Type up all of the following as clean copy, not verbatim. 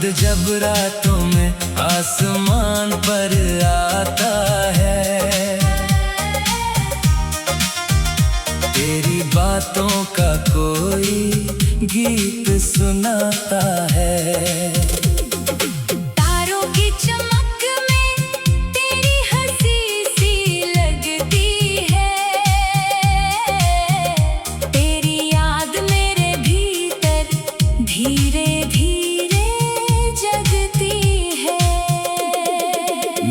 जब रातों में आसमान पर आता है, तेरी बातों का कोई गीत सुनाता है। तारों की चमक में तेरी हंसी सी लगती है, तेरी याद मेरे भीतर धीरे धीरे जगती है।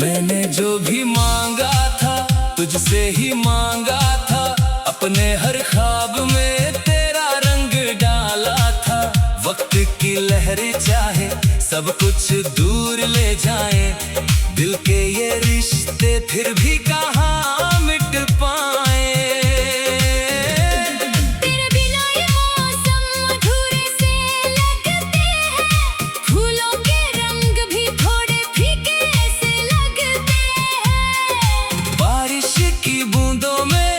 मैंने जो भी मांगा था तुझसे ही मांगा था, अपने हर ख्वाब में तेरा रंग डाला था। वक्त की लहरें चाहे सब कुछ दूर ले जाए, दिल के ये रिश्ते फिर भी कहाँ मिट पाए। तेरे बिना ये मौसम अधूरे से लगते हैं, फूलों के रंग भी थोड़े फीके से लगते हैं। बारिश की बूंदों में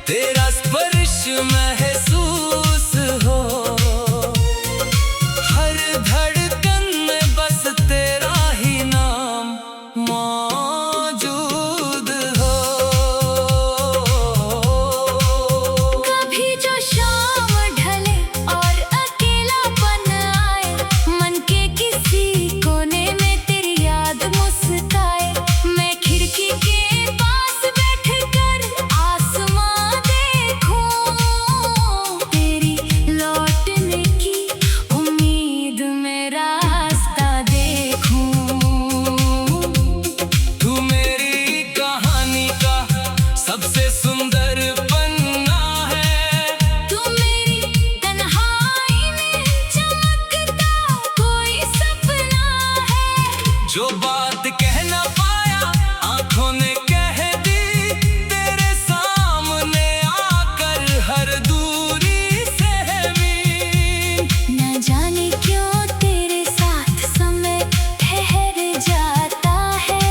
तेरा स्पर्श महसूस हो, हर धड़कन में बस तेरा ही नाम मौजूद हो। कभी जो शाम ढले और अकेलापन आए, मन के किसी कोने में तेरी याद मुस्काए, मैं खिड़की के पास बैठकर आसमां देखूं, तेरी लौटने की उम्मीद में रास्ता देखूं। तू मेरी कहानी का सबसे सुंदर पन्ना है, तू मेरी तन्हाई में चमकता कोई सपना है। जो बात कह ना पाया आंखों ने कह दी, तेरे सामने आकर हर दूरी सहमी। न जाने क्यों तेरे साथ समय ठहर जाता है,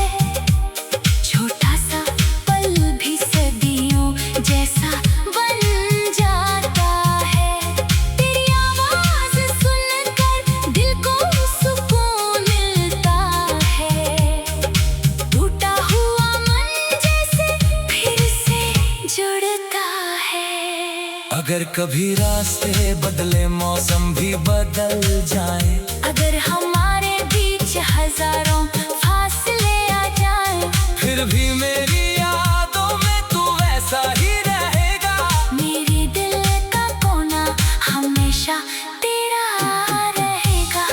छोटा सा पल भी सदियों जैसा बन जाता है। तेरी आवाज सुनकर दिल को सुकून मिलता है, टूटा हुआ मन जैसे फिर से जुड़ता है। अगर कभी रास्ते बदले मौसम भी बदल जाए, अगर हमारे बीच हजारों फासले आ जाएं, फिर भी मेरी यादों में तू वैसा ही रहेगा। मेरे दिल का कोना हमेशा तेरा रहेगा।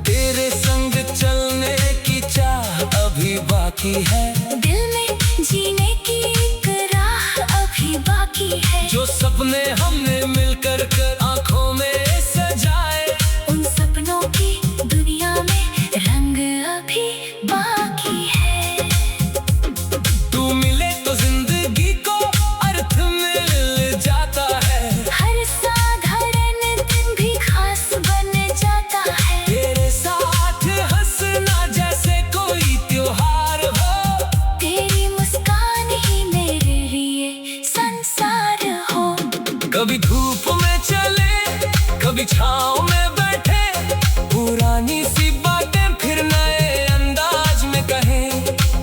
तेरे संग चलने की चाह अभी बाकी है, दिल में जीने की एक राह अभी बाकी है। जो सपने हमने मिलकर कर आंखों में सजाए, उन सपनों की दुनिया में रंग अभी बाकी है। तू मिले तो जिंदगी को अर्थ मिल जाता है, हर साधारण दिन भी खास बन जाता है। तेरे साथ हंसना जैसे कोई त्योहार हो, तेरी मुस्कान ही मेरे लिए संसार हो। कभी धूप में चले कभी छाँव में बैठे, पुरानी सी बातें फिर नए अंदाज में कहें।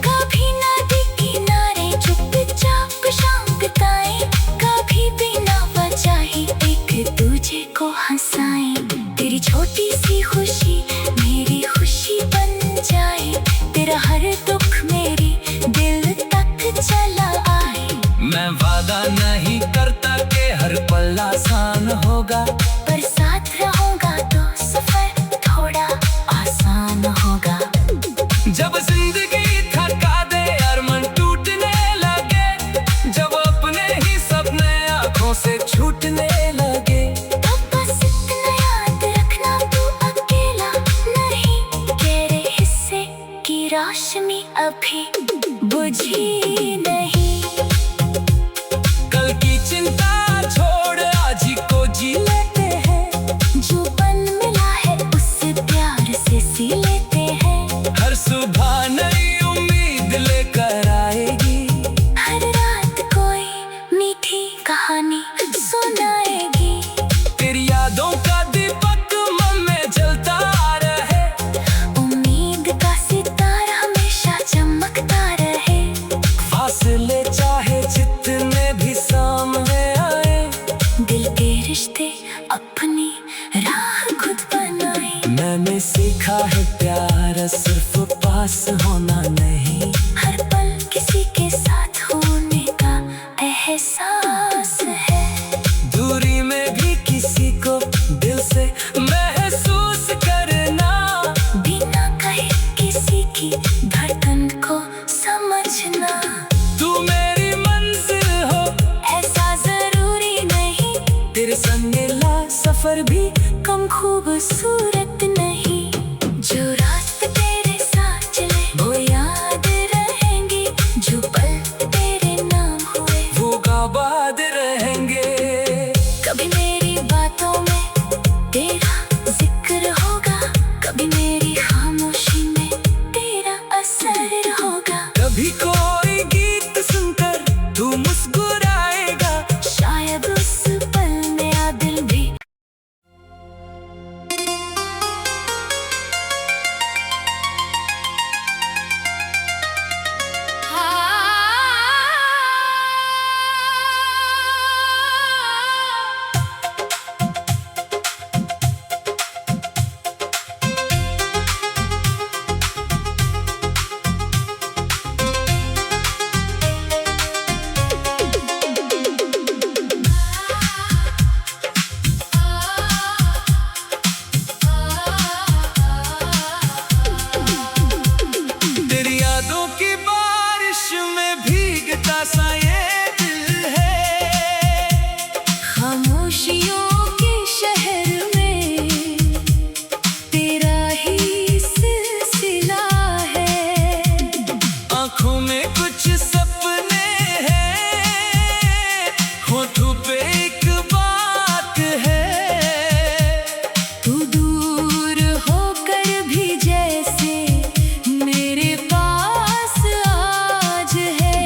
कभी नदी किनारे चुपचाप शाम बिताएं, कभी बिना वजह ही एक दूजे को हंसाएं। तेरी छोटी सी खुशी मेरी खुशी बन जाए, तेरा हर दुख मेरी दिल तक चला आए। मैं वादा नहीं करता कि हर पल आसान होगा, पर साथ रहूंगा तो सफर थोड़ा आसान होगा। जब जिंदगी थका दे और मन टूटने लगे, जब अपने ही सपने आंखों से छूटने लगे, तब बस इतना याद रखना तू अकेला नहीं, तेरे हिस्से की रोशनी अभी बुझी नहीं। कल की चिंता छोड़ आज ही को जी लेते हैं, जो पल मिला है उससे प्यार से सी लेते हैं। हर सुबह नई उम्मीद लेकर आएगी, हर रात कोई मीठी कहानी सुनाएगी। तेरी यादों का दीपक मन में जलता राह खुद बनाए। मैंने सीखा है प्यार सिर्फ पास होना नहीं, हर पल किसी के साथ होने का एहसास है। दूरी में भी किसी को दिल से महसूस करना, बिना कहे किसी की धड़कन को समझना। तू मेरी मंजिल हो ऐसा जरूरी नहीं, तेरे संग ला सफर भी कम खूबसूरत नहीं। जो रास्ते तेरे साथ चले वो याद रहेंगे, जो पल तेरे नाम हुए वो आबाद रहेंगे। कभी मेरी बातों में तेरा जिक्र होगा, कभी मेरी खामोशी में तेरा असर होगा। कभी कोई गीत सुनकर तू मुस्कुराएगा, शायद उस पल मेरा दिल भी तेरी यादों की बारिश में भीगता सा ये दिल है। खामोशियों के शहर में तेरा ही सिलसिला है। आंखों में कुछ सपने हैं, होठों पे एक बात है। तू दूर होकर भी जैसे मेरे पास आज है।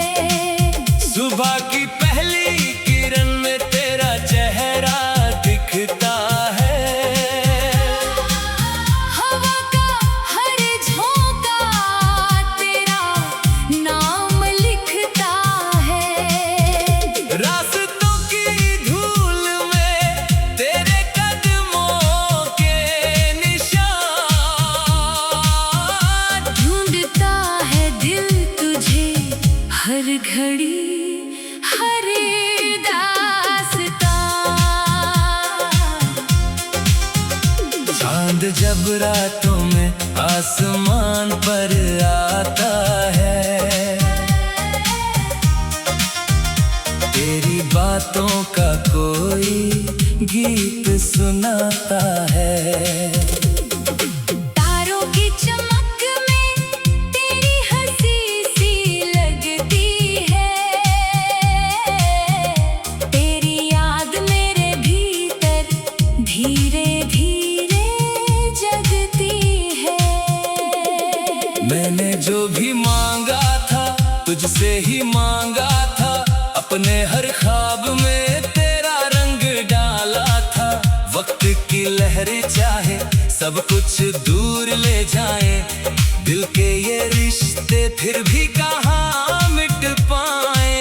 सुबह की पहली किरण में तेरा चेहरा दिखता है। हवा का हर झोंका तेरा नाम लिखता है। रास्तों की धूल में तेरे कदमों के निशान, ढूंढता है दिल तुझे हर घड़ी हर दास्तां। चांद जब रातों में आसमान पर आता है, तेरी बातों का कोई गीत सुनाता है। तारों की चमक में तेरी हंसी सी लगती है। तेरी याद मेरे भीतर धीरे धीरे जगती है। मैंने जो भी मांगा था तुझसे ही मांगा था, अपने हर ख्वाब में तेरा रंग डाला था। वक्त की लहरें चाहे सब कुछ दूर ले जाए, दिल के ये रिश्ते फिर भी कहाँ मिट पाए।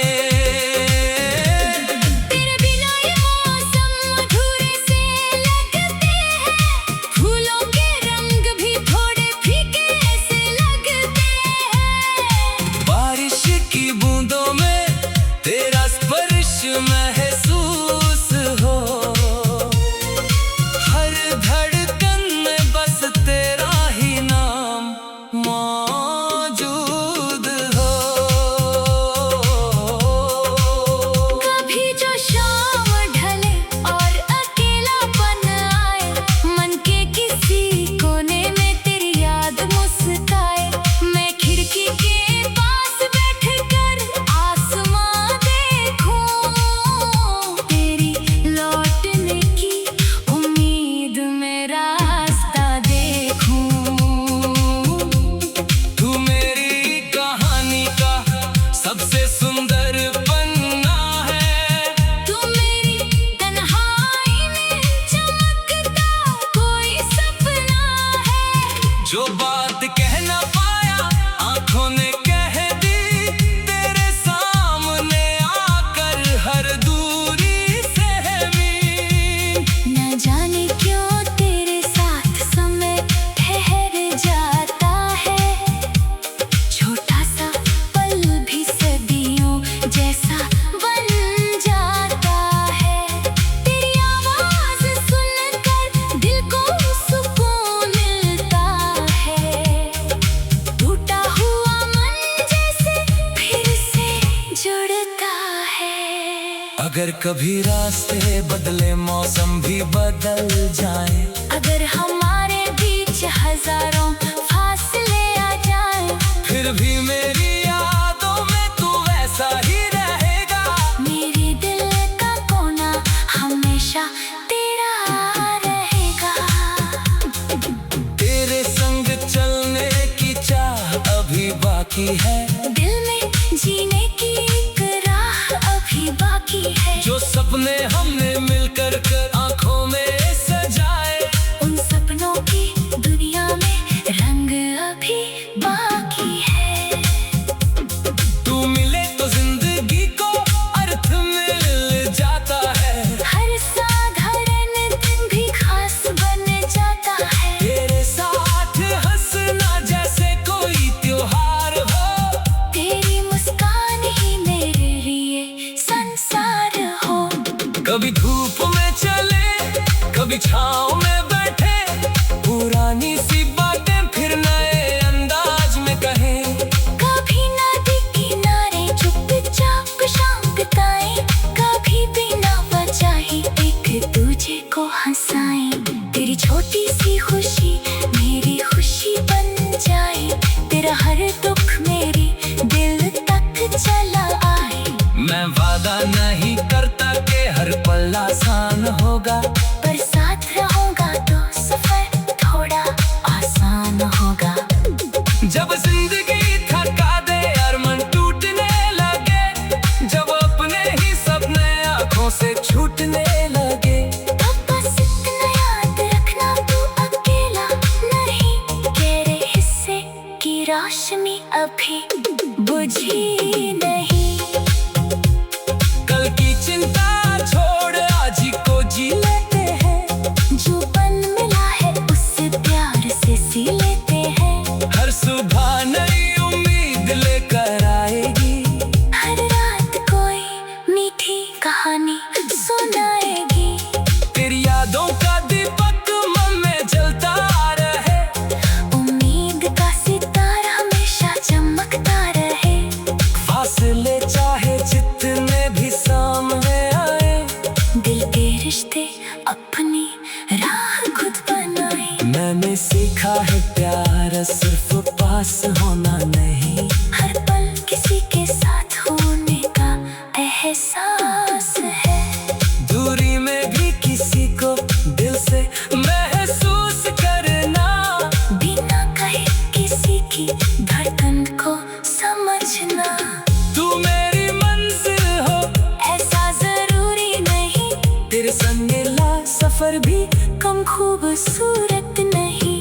तेरे बिना ये मौसम अधूरे से लगते हैं, फूलों के रंग भी थोड़े फीके से लगते हैं। बारिश की बूंदों में तेरा स्पर्श महसूस हो, हर धड़कन में बस तेरा ही नाम मौजूद हो। कभी जो शाम ढले और अकेलापन आए, मन के किसी कोने में तेरी याद मुस्काए। मैं खिड़की के पास बैठकर आसमां देखूं, तेरी लौटने की उम्मीद में रास्ता देखूं। तू मेरी कहानी का सबसे सुंदर पन्ना है। तू मेरी तन्हाई में चमकता कोई सपना है। जो बात कह ना पाया आंखों ने कह दी, तेरे सामने आकर हर दूरी सहमी। न जाने अगर कभी रास्ते बदले, मौसम भी बदल जाए, अगर हमारे बीच हजारों फासले आ जाए, फिर भी मेरी यादों में तू वैसा ही रहेगा। मेरे दिल का कोना हमेशा तेरा रहेगा। तेरे संग चलने की चाह अभी बाकी है, दिल में जीने की एक राह अभी बाकी है। जो सपने हमने मिलकर कर आंखों में सजाए, उन सपनों की दुनिया में रंग अभी बाकी है। तू मिले तो जिंदगी को अर्थ मिल जाता है, हर साधारण दिन भी खास बन जाता है। तेरे साथ हंसना जैसे कोई त्योहार हो, तेरी मुस्कान ही मेरे लिए संसार हो। कभी धूप में चले, कभी छाँव में बैठे, पुरानी सी बातें फिर नए अंदाज में कहें। कभी नदी किनारे चुपचाप शाम बिताएं, कभी बिना वजह ही एक दूजे को हंसाएं। तेरी छोटी सी खुशी मेरी खुशी बन जाए, तेरा हर दुख मेरी दिल तक चला आए। मैं वादा नहीं करता कि हर पल आसान होगा, पर साथ रहूंगा तो सफर थोड़ा आसान होगा। जब जिंदगी थका दे, अरमान टूटने लगे, जब अपने ही सपने आंखों से छूटने लगे, तब बस इतना याद रखना तू अकेला नहीं, तेरे हिस्से की रोशनी अभी बुझी नहीं। कल की चिंता छोड़ आज ही को जी लेते हैं, जो पल मिला है उससे प्यार से सी लेते हैं। हर सुबह नई उम्मीद लेकर आएगी, हर रात कोई मीठी कहानी सुनाएगी। तेरी यादों का दीपक मन में जलता रहे, उम्मीद का सितारा हमेशा चमकता रहे। फासले चाहे जितने भी सामने आए, दिल के रिश्ते अपनी राह खुद बनाए। मैंने सीखा है प्यार सिर्फ पास होना नहीं, हर पल किसी के साथ होने का एहसास है। दूरी में भी किसी को दिल से महसूस करना, बिना कहे किसी की धड़कन को समझना। तू मेरी मंजिल हो ऐसा जरूरी नहीं, तेरे संग ला सफर भी कम खूबसूरत नहीं।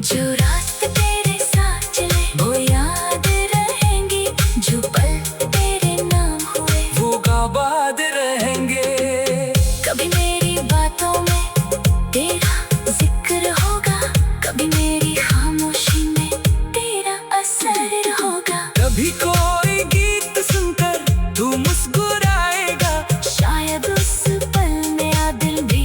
जो रास्ते तेरे साथ चले वो याद रहेंगे, जो पल तेरे नाम हुए वो आबाद रहेंगे। कभी मेरी बातों में तेरा जिक्र होगा, कभी मेरी खामोशी में तेरा असर होगा। कभी कोई गीत सुनकर तू मुस्कुराएगा, शायद उस पल में आ दिल भी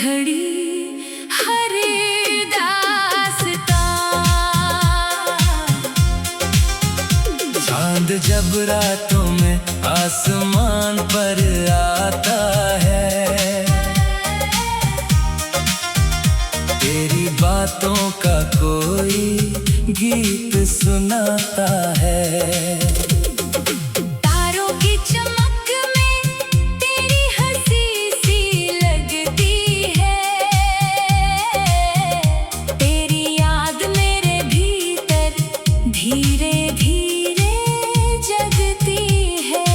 घड़ी हर दास्तां। चांद जब रातों में आसमान पर आता है, तेरी बातों का कोई गीत सुनाता है। तारों की चमक में तेरी हंसी सी लगती है, तेरी याद मेरे भीतर धीरे धीरे जगती है।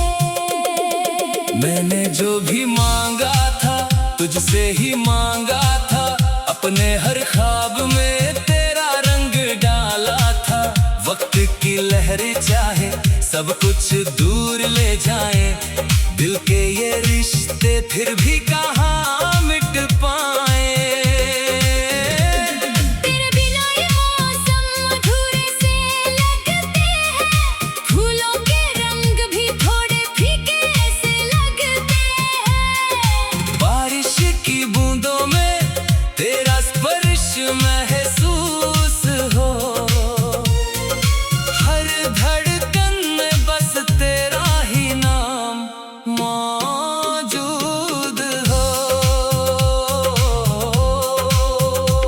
मैंने जो भी मांगा था तुझसे ही मांगा था, अपने हर ख्वाब में तेरा रंग डाला था। वक्त की लहरें चाहे सब कुछ दूर ले जाए, दिल के ये रिश्ते फिर भी कहाँ मिट पाए। तेरे बिना ये मौसम अधूरे से लगते हैं, फूलों के रंग भी थोड़े फीके से लगते हैं। बारिश की बूंदों में तेरा स्पर्श महसूस हो, हर धड़कन में बस तेरा ही नाम मौजूद हो।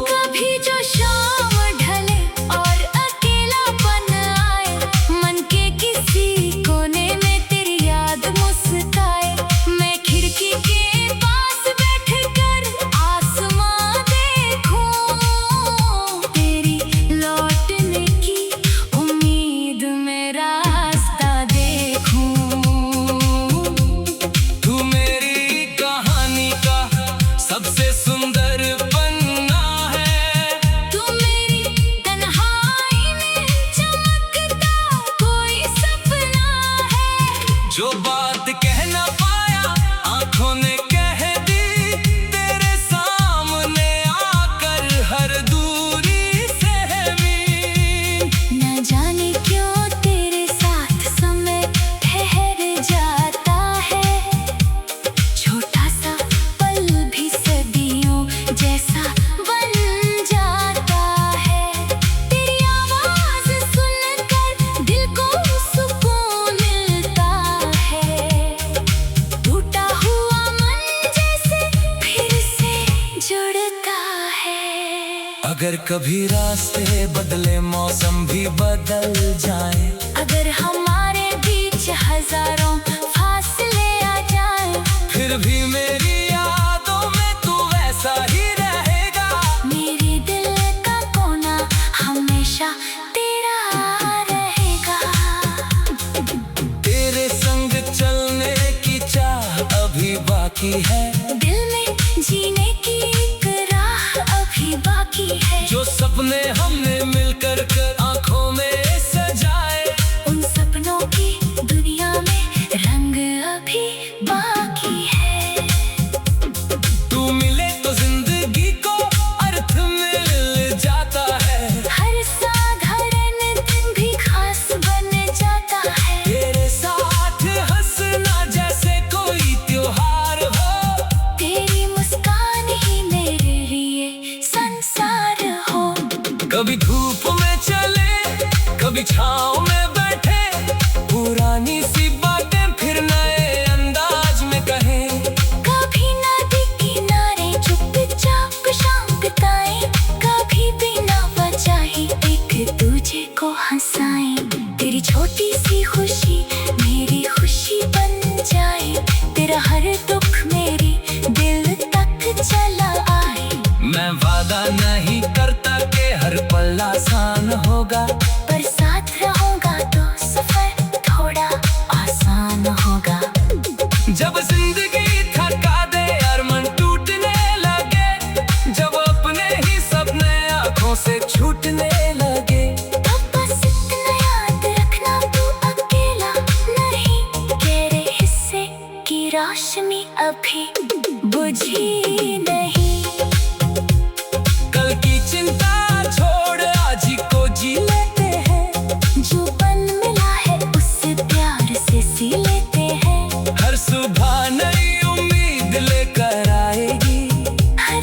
कभी जो शाम ढले और अकेलापन आए, मन के किसी कोने में तेरी याद मुस्काए, मैं खिड़की के पास बैठकर आसमां देखूं, तेरी लौटने की उम्मीद में रास्ता देखूं। तू मेरी कहानी का सबसे सुंदर पन्ना है, तू मेरी तन्हाई में चमकता कोई सपना है। जो बात कह ना पाया आंखों ने कह दी, तेरे सामने आकर हर दूरी सहमी। न जाने क्यों तेरे साथ समय ठहर जाता है, छोटा सा पल भी सदियों जैसा बन जाता है। तेरी आवाज सुनकर दिल को सुकून मिलता है, टूटा हुआ मन जैसे फिर से जुड़ता है। अगर कभी रास्ते बदले मौसम भी बदल जाए, अगर हमारे बीच हजारों फासले आ जाएं, फिर भी मेरी यादों में तू वैसा ही रहेगा। मेरे दिल का कोना हमेशा तेरा रहेगा। तेरे संग चलने की चाह अभी बाकी है, दिल में जीने की एक राह अभी बाकी है। जो सपने हमने मिलकर कर आंखों में सजाए, उन सपनों की दुनिया में रंग अभी बाकी है। तू मिले तो जिंदगी को अर्थ मिल जाता है, हर साधारण दिन भी खास बन जाता है। तेरे साथ हंसना जैसे कोई त्योहार हो, तेरी मुस्कान ही मेरे लिए संसार हो। कभी धूप में चले कभी छाँव में बैठे, पुरानी सी बातें फिर नए अंदाज में कहें। कभी नदी किनारे चुपचाप शाम बिताएं, कभी बिना वजह एक दूजे को हंसाएं। तेरी छोटी सी खुशी मेरी खुशी बन जाए, तेरा हर दुख मेरी दिल तक चला आए। मैं वादा नहीं करता कि हर पल आसान होगा, पर साथ रहूंगा तो सफर थोड़ा आसान होगा। जब जिंदगी थका दे और मन टूटने लगे, जब अपने ही सपने आंखों से छूटने लगे, तब बस इतना याद रखना तू अकेला नहीं, तेरे हिस्से की रोशनी अभी बुझी नहीं। कल की चिंता छोड़ आज ही को जी लेते हैं, जो पल मिला है उससे प्यार से सी लेते हैं। हर सुबह नई उम्मीद लेकर आएगी, हर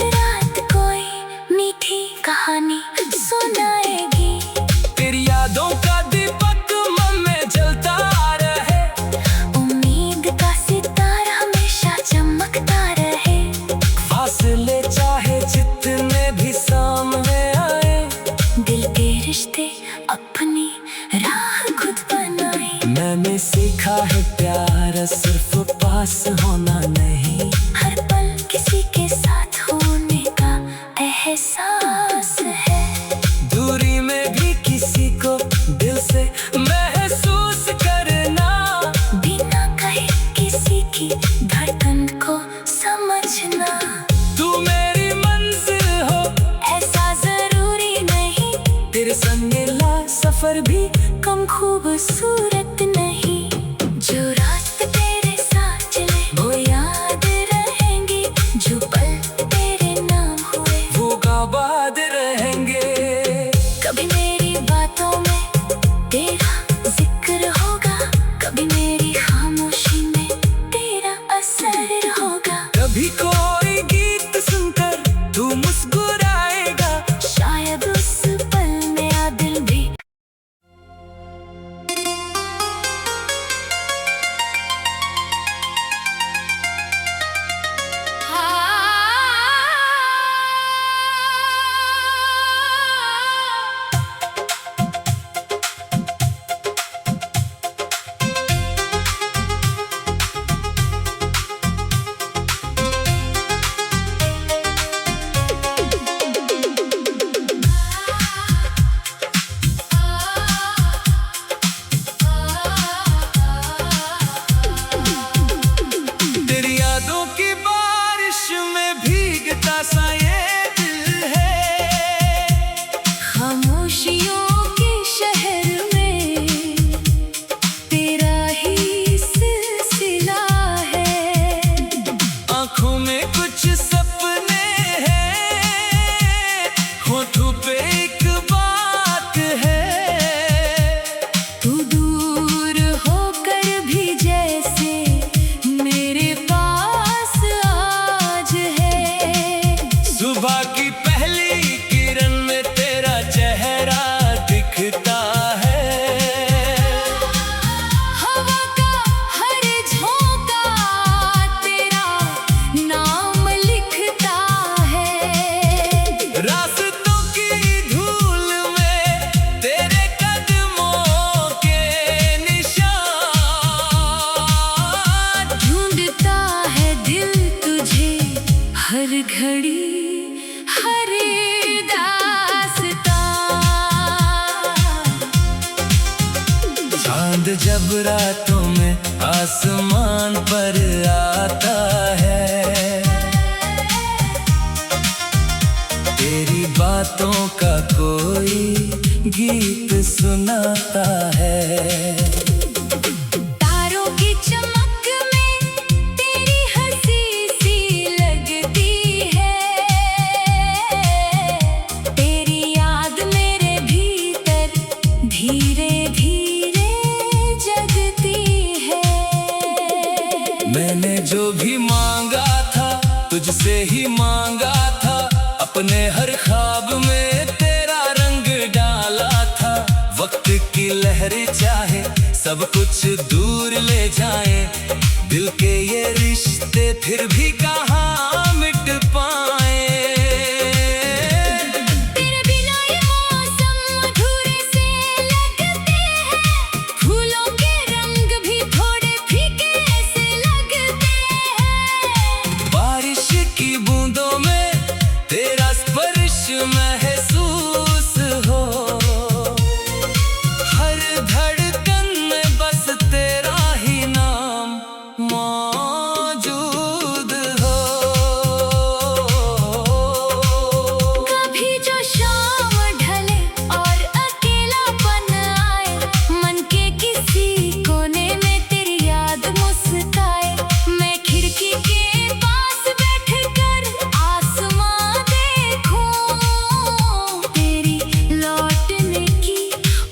मैंने सीखा है प्यार सिर्फ पास होना नहीं, हर पल किसी के साथ होने का एहसास है। दूरी में भी किसी को दिल से महसूस करना, बिना कहे किसी की धड़कन को समझना। तू मेरी मंजिल हो ऐसा जरूरी नहीं, तेरे संग ला सफर भी कम खूबसूरत नहीं। जो रास्ते तेरे साथ चले वो याद रहेंगे, जो पल तेरे नाम हुए वो आबाद रहेंगे। कभी मेरी बातों में तेरा जिक्र होगा, कभी मेरी खामोशी में तेरा असर होगा। कभी कोई गीत सुनकर तू मुस्कुराएगा, शायद उस पल में आ दिल भी। तेरी यादों की बारिश में भीगता सा ये दिल है। खामोशियों के शहर में तेरा ही सिलसिला है। आंखों में कुछ सपने हैं, होठों पे एक बात है। तू दूर होकर भी जैसे मेरे पास आज है। सुबह की पहली किरण में तेरा चेहरा दिखता है। हवा का हर झोंका तेरा नाम लिखता है। रास्तों की धूल में तेरे कदमों के निशान, ढूंढता है दिल तुझे हर घड़ी हर दास्तां। चांद जब रातों में आसमान पर आता है, तेरी बातों का कोई गीत सुनाता है। तारों की चमक में तेरी हंसी सी लगती है। तेरी याद मेरे भीतर धीरे धीरे जगती है। मैंने जो भी मांगा था तुझसे ही मांगा था, अपने हर ख्वाब में तेरा रंग डाला था। वक्त की लहरें चाहे सब कुछ दूर ले जाए, दिल के ये रिश्ते फिर भी कहाँ मिट पाए। तेरे बिना ये मौसम अधूरे से लगते हैं, फूलों के रंग भी थोड़े फीके से लगते हैं। बारिश की बूंदों में तेरा स्पर्श महसूस हो, हर धड़कन में बस तेरा ही नाम मौजूद हो। कभी जो शाम ढले और अकेलापन आए, मन के किसी कोने में तेरी याद मुस्काए। मैं खिड़की के पास बैठकर आसमां देखूं, तेरी लौटने की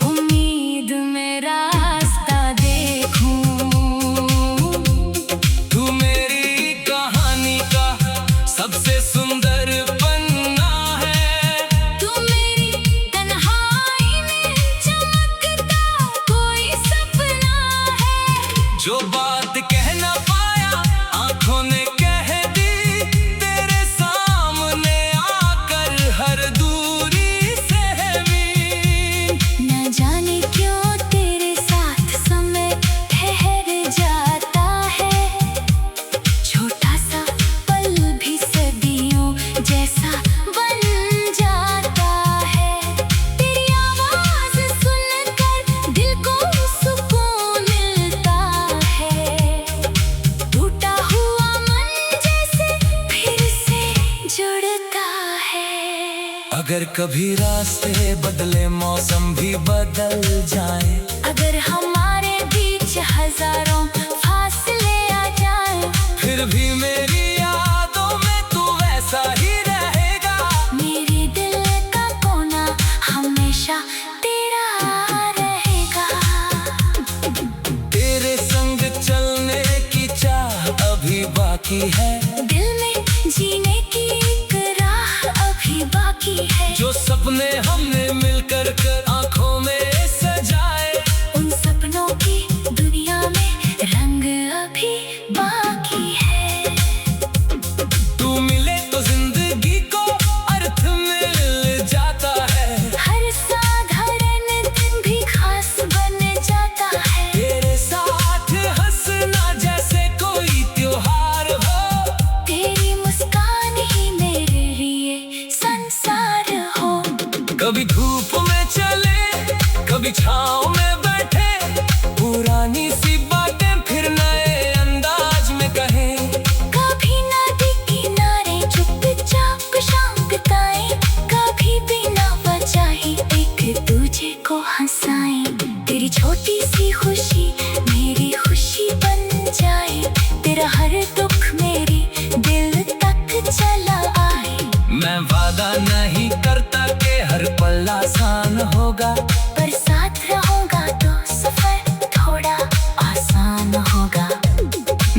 उम्मीद में रास्ता देखूं। तू मेरी कहानी का सबसे सुंदर पन्ना है। तू मेरी तन्हाई में चमकता कोई सपना है। जो बात कह ना पाया आंखों ने कह दी, तेरे सामने आकर हर दूरी सहमी। न जाने क्यों तेरे साथ समय अगर कभी रास्ते बदले, मौसम भी बदल जाए, अगर हमारे बीच हजारों फासले आ जाए, फिर भी मेरी यादों में तू वैसा ही रहेगा। मेरे दिल का कोना हमेशा तेरा रहेगा। तेरे संग चलने की चाह अभी बाकी है, दिल में जीने की एक राह अभी बाकी है। जो सपने हमने मिलकर कर आंखों में सजाए, उन सपनों की दुनिया में रंग अभी बाकी है। तू मिले तो जिंदगी को अर्थ मिल जाता है, हर साधारण दिन भी खास बन जाता है। तेरे साथ हंसना जैसे कोई त्योहार हो, तेरी मुस्कान ही मेरे लिए संसार हो। कभी धूप में चले, कभी छाँव में बैठे, पुरानी सी बातें फिर नए अंदाज में कहें। कभी नदी किनारे चुपचाप शाम बिताएं, कभी बिना वजह एक दूजे को हंसाएं। तेरी छोटी सी खुशी मेरी खुशी बन जाए, तेरा हर दुख मेरी दिल तक चला आए। मैं वादा नहीं करता कि हर पल आसान होगा, पर साथ रहूंगा तो सफर थोड़ा आसान होगा।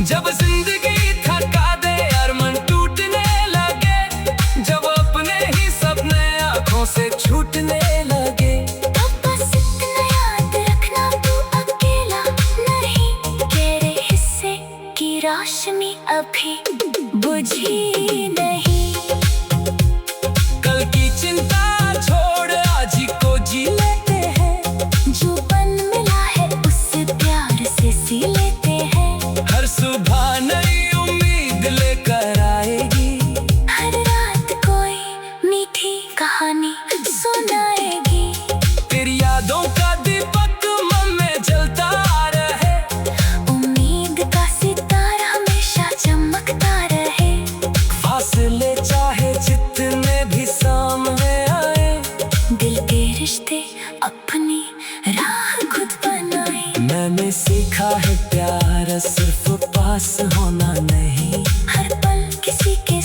जब जिंदगी थका दे और मन टूटने लगे, जब अपने ही सपने आंखों से छूटने लगे, तब बस इतना याद रखना तू अकेला नहीं, तेरे हिस्से की रोशनी अभी बुझी नहीं। कल की चिंता छोड़ आज ही को जी लेते हैं, जो पल मिला है उससे प्यार से सी लेते हैं। हर सुबह नई उम्मीद लेकर आएगी, हर रात कोई मीठी कहानी सुनाएगी। तेरी यादों का दीपक मन में जलता रहे, उम्मीद का सितारा हमेशा चमकता रहे। फासले चाहे जितने भी सामने आए, दिल के रिश्ते अपनी राह खुद बनाए। मैंने सीखा है प्यार सिर्फ पास होना नहीं, हर पल किसी के